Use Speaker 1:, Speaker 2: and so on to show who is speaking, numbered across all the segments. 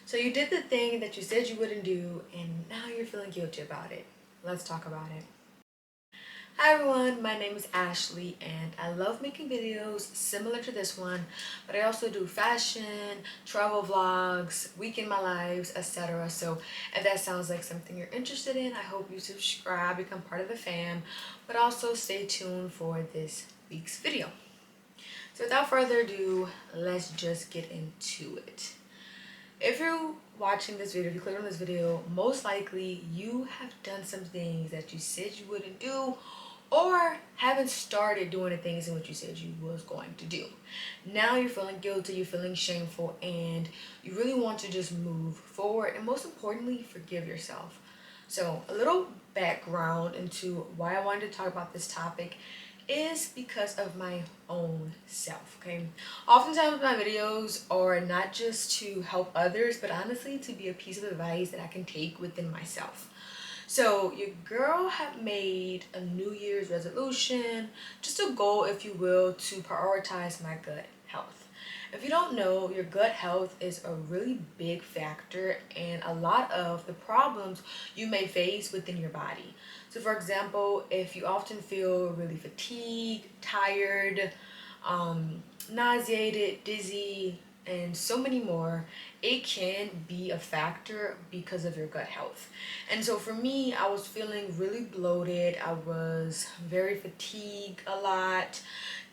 Speaker 1: So you did the thing that you said you wouldn't do, and now you're feeling guilty about it. Let's talk about it. Hi everyone, my name is Ashley and I love making videos similar to this one, but I also do fashion, travel vlogs, week in my lives, etc. So if that sounds like something you're interested in, I hope you subscribe, become part of the fam, but also stay tuned for this week's video. So without further ado, let's just get into it. If you're watching this video, if you clicked on this video, most likely you have done some things that you said you wouldn't do or haven't started doing the things in which you said you was going to do. Now you're feeling guilty, you're feeling shameful, and you really want to just move forward and most importantly, forgive yourself. So a little background into why I wanted to talk about this topic is because of my own self, okay? Oftentimes my videos are not just to help others, but honestly to be a piece of advice that I can take within myself. So your girl have made a New Year's resolution, just a goal if you will, to prioritize my gut health. If you don't know, your gut health is a really big factor in a lot of the problems you may face within your body. So for example, if you often feel really fatigued, tired, nauseated, dizzy, and so many more, it can be a factor because of your gut health. And so for me, I was feeling really bloated. I was very fatigued a lot,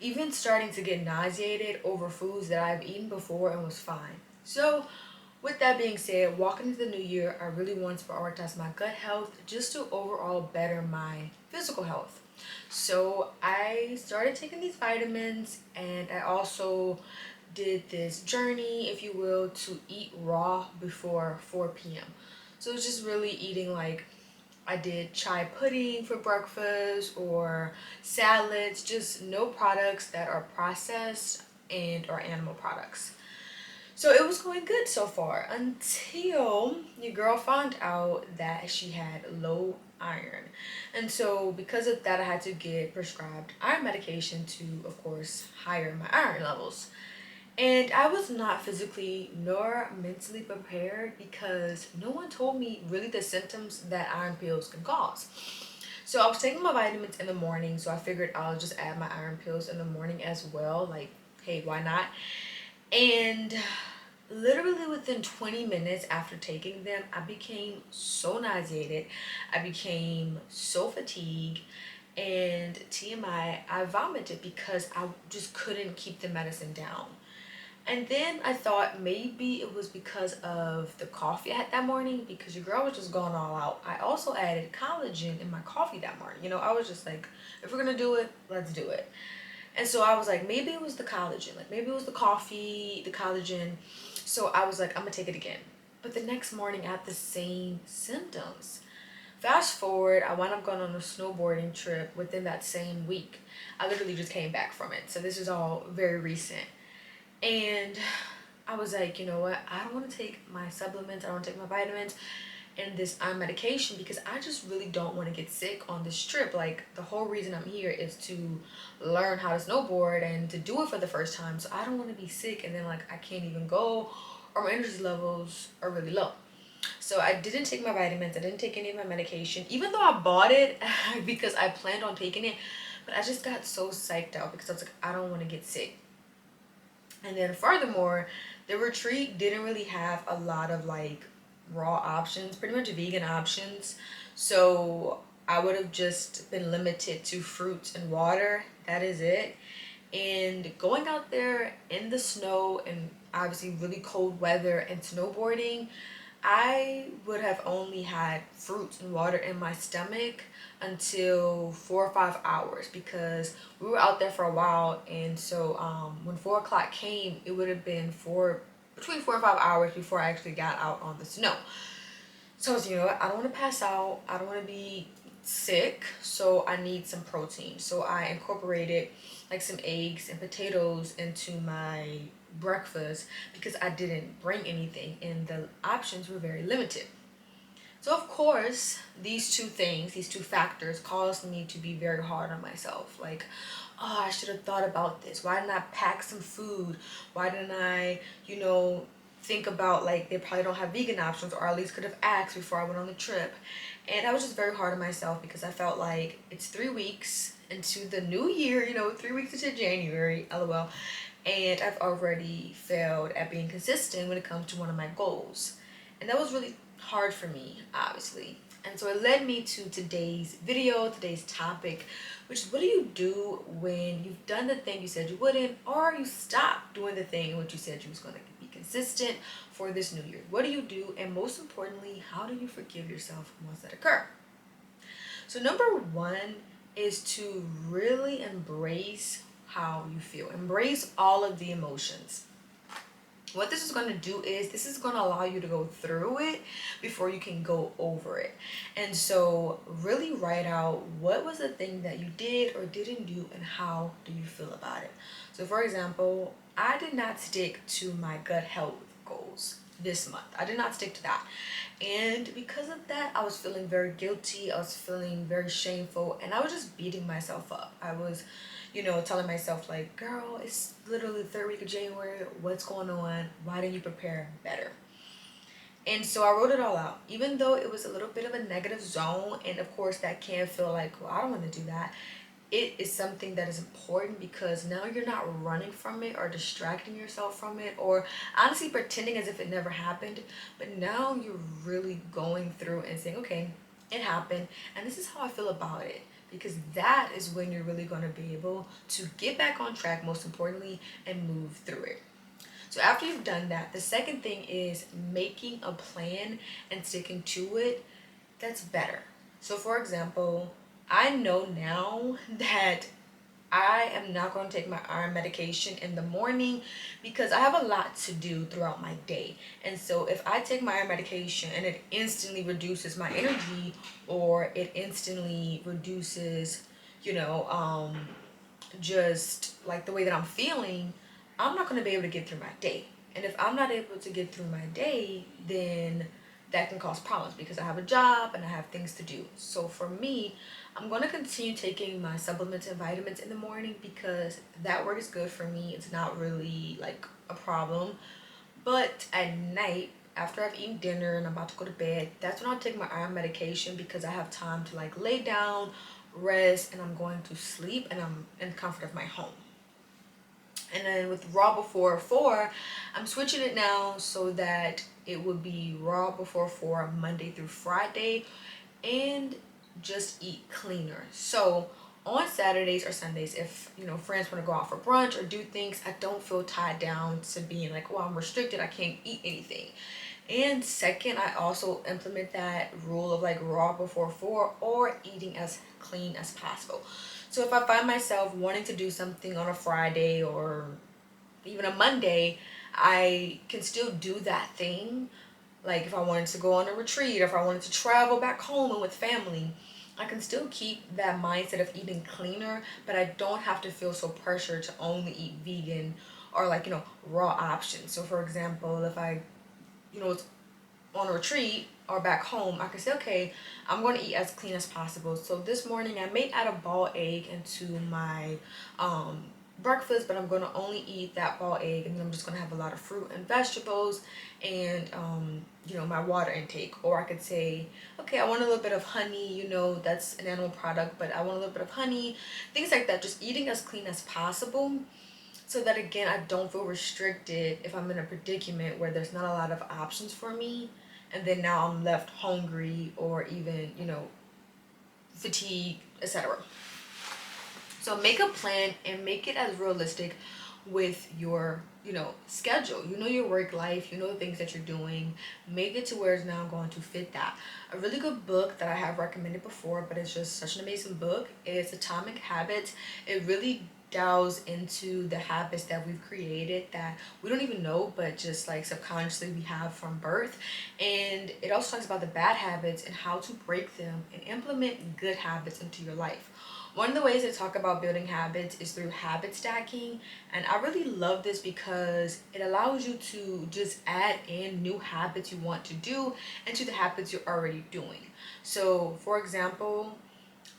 Speaker 1: even starting to get nauseated over foods that I've eaten before and was fine. So with that being said, walking into the new year, I really want to prioritize my gut health just to overall better my physical health. So I started taking these vitamins, and I also did this journey, if you will, to eat raw before 4 p.m. So it's just really eating, like, I did chai pudding for breakfast or salads, just no products that are processed and or animal products. So it was going good so far until your girl found out that she had low iron. And so because of that, I had to get prescribed iron medication to, of course, higher my iron levels. And I was not physically nor mentally prepared because no one told me really the symptoms that iron pills can cause. So I was taking my vitamins in the morning, so I figured I'll just add my iron pills in the morning as well. Like, hey, why not? And literally within 20 minutes after taking them, I became so nauseated. I became so fatigued. And TMI, I vomited because I just couldn't keep the medicine down. And then I thought maybe it was because of the coffee I had that morning, because your girl was just going all out. I also added collagen in my coffee that morning. You know, I was just like, if we're gonna do it, let's do it. And so I was like, maybe it was the collagen, like maybe it was the coffee, the collagen. So I was like, I'm gonna take it again. But the next morning I had the same symptoms. Fast forward, I wound up going on a snowboarding trip within that same week. I literally just came back from it. So this is all very recent. And I was like, you know what? I don't want to take my supplements. I don't want to take my vitamins and this iron medication because I just really don't want to get sick on this trip. Like, the whole reason I'm here is to learn how to snowboard and to do it for the first time. So I don't want to be sick and then like I can't even go or my energy levels are really low. So I didn't take my vitamins. I didn't take any of my medication, even though I bought it because I planned on taking it. But I just got so psyched out because I was like, I don't want to get sick. And then furthermore, the retreat didn't really have a lot of like raw options, pretty much vegan options. So I would have just been limited to fruits and water. That is it. And going out there in the snow and obviously really cold weather and snowboarding, I would have only had fruits and water in my stomach until 4 or 5 hours because we were out there for a while. And so when 4 o'clock came, it would have been between 4 and 5 hours before I actually got out on the snow. So I was, you know what, I don't want to pass out, I don't want to be sick, so I need some protein. So I incorporated like some eggs and potatoes into my breakfast because I didn't bring anything and the options were very limited. So of course, these two things, these two factors caused me to be very hard on myself. Like, oh, I should have thought about this. Why didn't I pack some food? Why didn't I, think about like they probably don't have vegan options, or at least could have asked before I went on the trip. And I was just very hard on myself because I felt like it's 3 weeks into the new year, 3 weeks into January, lol, and I've already failed at being consistent when it comes to one of my goals. And that was really hard for me, obviously. And so it led me to today's video, today's topic, which is, what do you do when you've done the thing you said you wouldn't, or you stopped doing the thing which you said you was going to be consistent for this new year? What do you do? And most importantly, how do you forgive yourself once that occur? So number one is to really embrace how you feel. Embrace all of the emotions. What this is going to do is this is going to allow you to go through it before you can go over it. And so really write out what was the thing that you did or didn't do and how do you feel about it. So for example, I did not stick to my gut health goals this month. I did not stick to that. And because of that, I was feeling very guilty. I was feeling very shameful, and I was just beating myself up. I was telling myself like, girl, it's literally the 3rd week of January. What's going on? Why didn't you prepare better? And so I wrote it all out, even though it was a little bit of a negative zone. And of course that can feel like, well, I don't want to do that. It is something that is important because now you're not running from it or distracting yourself from it or honestly pretending as if it never happened. But now you're really going through and saying, okay, it happened and this is how I feel about it. Because that is when you're really going to be able to get back on track, most importantly, and move through it. So after you've done that, the second thing is making a plan and sticking to it. That's better. So for example, I know now that I am not going to take my iron medication in the morning because I have a lot to do throughout my day. And so if I take my iron medication and it instantly reduces my energy, or it instantly reduces, just like the way that I'm feeling, I'm not going to be able to get through my day. And if I'm not able to get through my day, then that can cause problems because I have a job and I have things to do. So for me, I'm going to continue taking my supplements and vitamins in the morning because that works good for me. It's not really like a problem. But at night, after I've eaten dinner and I'm about to go to bed, that's when I'll take my iron medication because I have time to like lay down, rest, and I'm going to sleep and I'm in the comfort of my home. And then with raw before 4, I'm switching it now so that it would be raw before 4 Monday through Friday, and just eat cleaner. So on Saturdays or Sundays, if friends want to go out for brunch or do things, I don't feel tied down to being like, oh, I'm restricted, I can't eat anything. And second, I also implement that rule of like raw before 4 or eating as clean as possible. So if I find myself wanting to do something on a Friday or even a Monday, I can still do that thing. Like if I wanted to go on a retreat, or if I wanted to travel back home and with family, I can still keep that mindset of eating cleaner, but I don't have to feel so pressured to only eat vegan or like, raw options. So for example, if I, was on a retreat or back home, I can say, okay, I'm going to eat as clean as possible. So this morning I may add a boiled egg into my breakfast, but I'm going to only eat that boiled egg, and then I'm just going to have a lot of fruit and vegetables and my water intake. Or I could say, okay, I want a little bit of honey, that's an animal product, but I want a little bit of honey, things like that. Just eating as clean as possible, so that again I don't feel restricted if I'm in a predicament where there's not a lot of options for me, and then now I'm left hungry or even fatigued, etc. So make a plan and make it as realistic with your schedule. Your work life, the things that you're doing. Make it to where it's now going to fit that. A really good book that I have recommended before, but it's just such an amazing book, is Atomic Habits. It really delves into the habits that we've created that we don't even know, but just like subconsciously we have from birth. And it also talks about the bad habits and how to break them and implement good habits into your life. One of the ways they talk about building habits is through habit stacking, and I really love this because it allows you to just add in new habits you want to do into the habits you're already doing. So for example,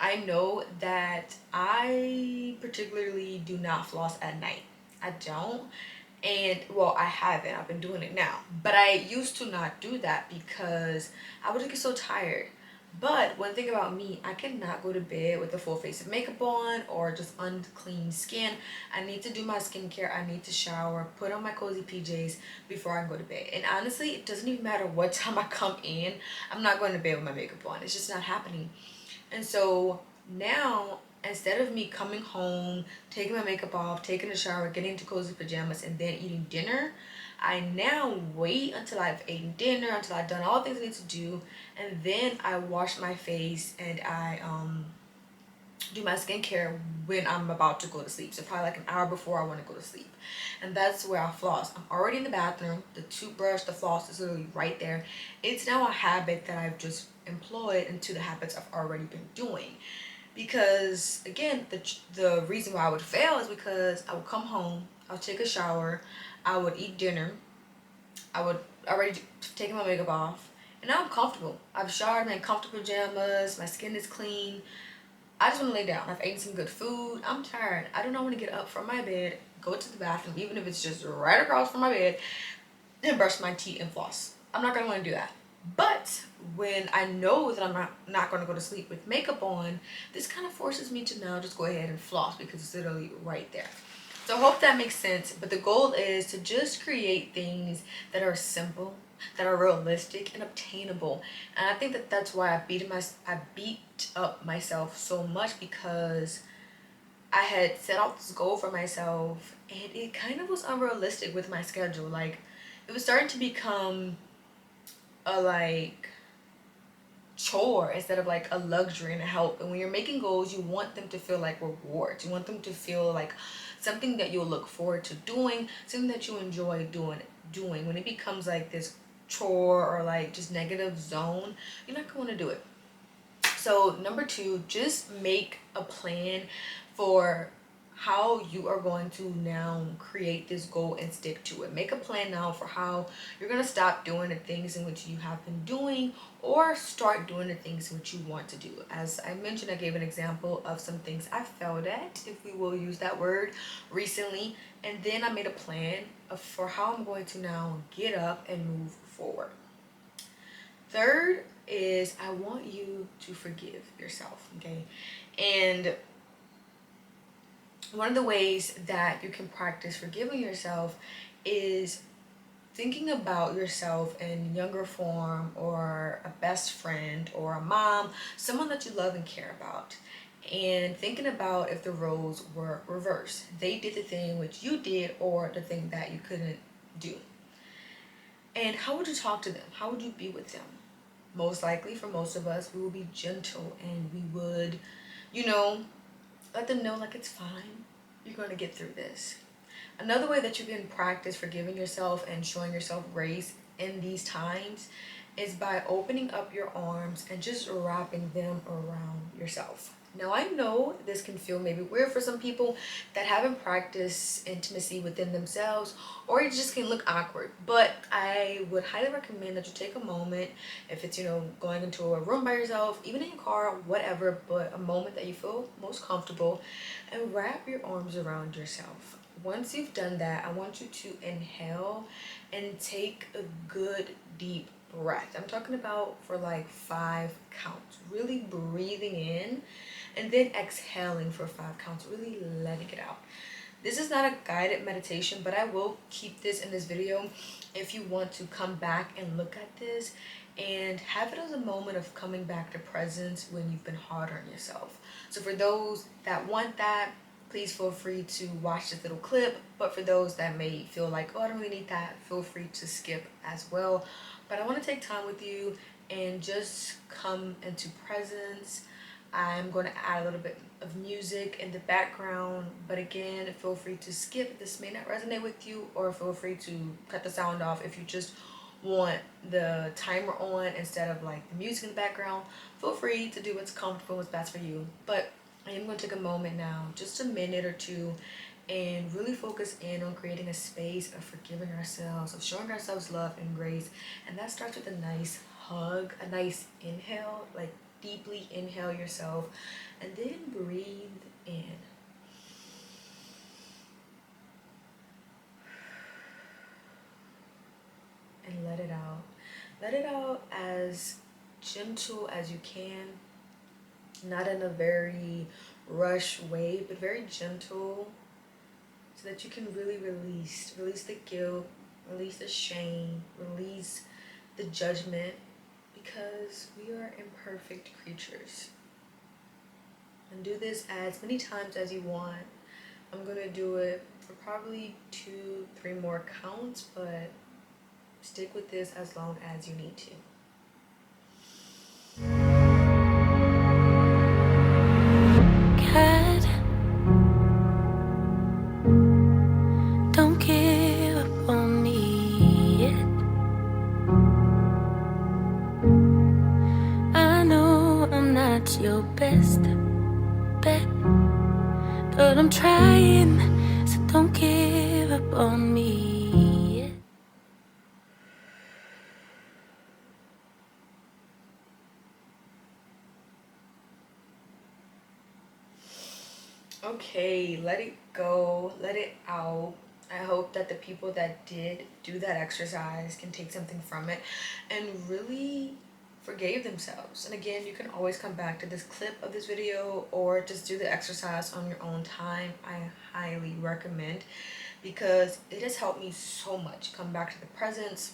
Speaker 1: I know that I particularly do not floss at night. I don't. And well, I haven't, I've been doing it now, but I used to not do that because I would get so tired. But one thing about me, I cannot go to bed with a full face of makeup on or just unclean skin. I need to do my skincare, I need to shower, put on my cozy PJs before I go to bed. And honestly, it doesn't even matter what time I come in, I'm not going to bed with my makeup on. It's just not happening. And so now, instead of me coming home, taking my makeup off, taking a shower, getting into cozy pajamas, and then eating dinner, I now wait until I've eaten dinner, until I've done all the things I need to do, and then I wash my face and I do my skincare when I'm about to go to sleep. So probably like an hour before I want to go to sleep. And that's where I floss. I'm already in the bathroom. The toothbrush, the floss is literally right there. It's now a habit that I've just employed into the habits I've already been doing. Because again, the reason why I would fail is because I would come home, I would take a shower, I would eat dinner, I would already taken my makeup off, and now I'm comfortable. I've showered, I'm in comfortable pajamas, my skin is clean. I just want to lay down. I've eaten some good food. I'm tired. I do not want to get up from my bed, go to the bathroom, even if it's just right across from my bed, and brush my teeth and floss. I'm not going to want to do that. But when I know that I'm not going to go to sleep with makeup on, this kind of forces me to now just go ahead and floss because it's literally right there. So I hope that makes sense. But the goal is to just create things that are simple, that are realistic and obtainable. And I think that that's why I beat up myself so much, because I had set out this goal for myself and it kind of was unrealistic with my schedule. Like, it was starting to become a like chore instead of like a luxury and a help. And when you're making goals, you want them to feel like rewards. You want them to feel like something that you'll look forward to doing, something that you enjoy doing. When it becomes like this chore or like just negative zone, you're not going to do it. So number 2, just make a plan for how you are going to now create this goal and stick to it. Make a plan now for how you're going to stop doing the things in which you have been doing or start doing the things in which you want to do. As I mentioned, I gave an example of some things I failed at, if we will use that word, recently. And then I made a plan for how I'm going to now get up and move forward. Third is I want you to forgive yourself, okay? And one of the ways that you can practice forgiving yourself is thinking about yourself in younger form, or a best friend or a mom, someone that you love and care about. And thinking about if the roles were reversed. They did the thing which you did, or the thing that you couldn't do. And how would you talk to them? How would you be with them? Most likely, for most of us, we will be gentle and we would, let them know like it's fine. You're going to get through this. Another way that you can practice forgiving yourself and showing yourself grace in these times is by opening up your arms and just wrapping them around yourself. Now, I know this can feel maybe weird for some people that haven't practiced intimacy within themselves, or it just can look awkward. But I would highly recommend that you take a moment, if it's, going into a room by yourself, even in your car, whatever, but a moment that you feel most comfortable, and wrap your arms around yourself. Once you've done that, I want you to inhale and take a good deep breath. I'm talking about for like 5 counts. Really breathing in and then exhaling for 5 counts, really letting it out. This is not a guided meditation, but I will keep this in this video if you want to come back and look at this and have it as a moment of coming back to presence when you've been hard on yourself. So for those that want that, please feel free to watch this little clip. But for those that may feel like, oh, I don't really need that, feel free to skip as well. But I want to take time with you and just come into presence. I'm going to add a little bit of music in the background, but again, feel free to skip. This may not resonate with you, or feel free to cut the sound off if you just want the timer on instead of like the music in the background. Feel free to do what's comfortable, what's best for you. But I am going to take a moment now, just a minute or two, and really focus in on creating a space of forgiving ourselves, of showing ourselves love and grace. And that starts with a nice hug, a nice inhale, like deeply inhale yourself, and then breathe in. and let it out. Let it out as gentle as you can, not in a very rush way, but very gentle, so that you can really release the guilt, release the shame, release the judgment, because we are imperfect creatures. And do this as many times as you want. I'm gonna do it for probably 2-3 more counts, but stick with this as long as you need to.
Speaker 2: God, don't give up on me yet. I know I'm not your best bet, but I'm trying, so don't give up on me yet.
Speaker 1: Okay, let it go, let it out. I hope that the people that did do that exercise can take something from it and really forgave themselves. And again, you can always come back to this clip of this video or just do the exercise on your own time. I highly recommend, because it has helped me so much come back to the present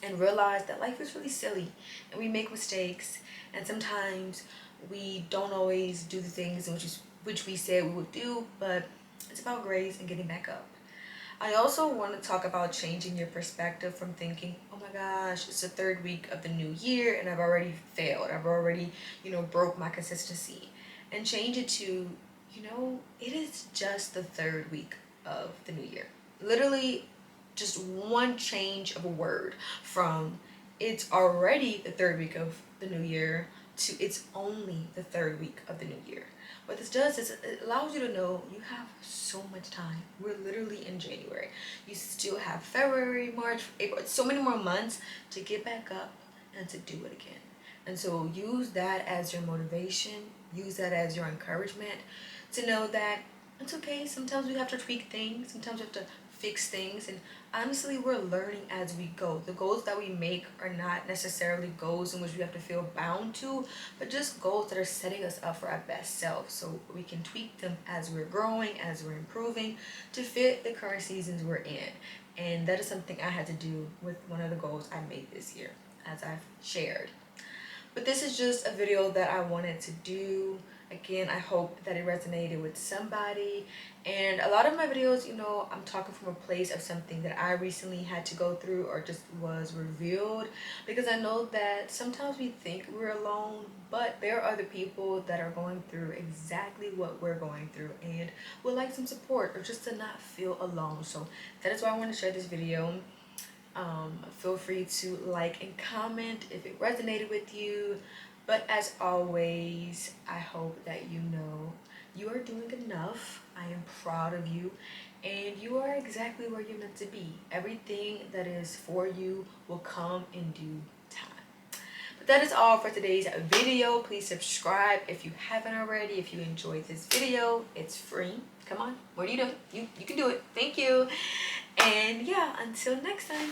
Speaker 1: and realize that life is really silly and we make mistakes, and sometimes we don't always do the things which we said we would do, but it's about grace and getting back up. I also want to talk about changing your perspective from thinking, oh my gosh, it's the third week of the new year and I've already failed. I've already, broke my consistency. And change it to, it is just the third week of the new year. Literally just one change of a word from it's already the third week of the new year to it's only the third week of the new year. What this does is it allows you to know you have so much time. We're literally in January. You still have February, March, April, so many more months to get back up and to do it again. And so use that as your motivation, use that as your encouragement to know that it's okay. Sometimes we have to tweak things, sometimes we have to fix things, and honestly, we're learning as we go. The goals that we make are not necessarily goals in which we have to feel bound to, but just goals that are setting us up for our best self, so we can tweak them as we're growing, as we're improving, to fit the current seasons we're in. And that is something I had to do with one of the goals I made this year, as I've shared. But this is just a video that I wanted to do. Again, I hope that it resonated with somebody. And a lot of my videos, I'm talking from a place of something that I recently had to go through or just was revealed. Because I know that sometimes we think we're alone, but there are other people that are going through exactly what we're going through and would like some support or just to not feel alone. So that is why I want to share this video. Feel free to like and comment if it resonated with you. But as always, I hope that you are doing enough. I am proud of you, and you are exactly where you're meant to be. Everything that is for you will come in due time. But that is all for today's video. Please subscribe if you haven't already. If you enjoyed this video, it's free. Come on, what are you doing? You can do it. Thank you. And yeah, until next time.